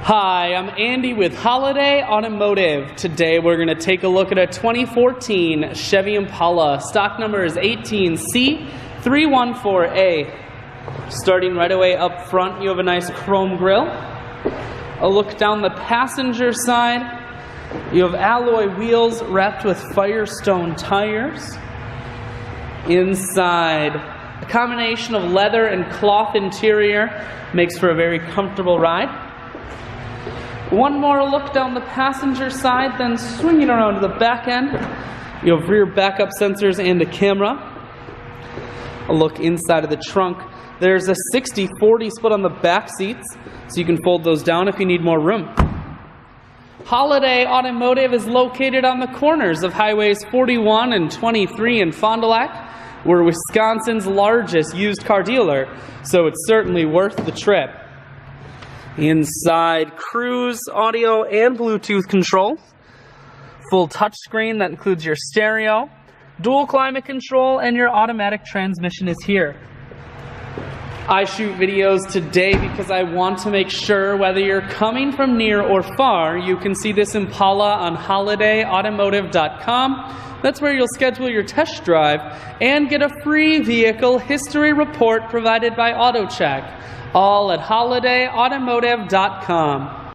Hi, I'm Andy with Holiday Automotive. Today we're going to take a look at a 2014 Chevy Impala. Stock number is 18C314A. Starting right away up front, you have a nice chrome grille. A look down the passenger side, you have alloy wheels wrapped with Firestone tires. Inside, a combination of leather and cloth interior makes for a very comfortable ride. One more look down the passenger side, then swinging around to the back end. You have rear backup sensors and a camera. A look inside of the trunk. There's a 60-40 split on the back seats, so you can fold those down if you need more room. Holiday Automotive is located on the corners of Highways 41 and 23 in Fond du Lac. We're Wisconsin's largest used car dealer, so it's certainly worth the trip. Inside, cruise, audio, and Bluetooth control. Full touchscreen that includes your stereo, dual climate control, and your automatic transmission is here. I shoot videos today because I want to make sure whether you're coming from near or far, you can see this Impala on holidayautomotive.com. That's where you'll schedule your test drive and get a free vehicle history report provided by AutoCheck. All at holidayautomotive.com.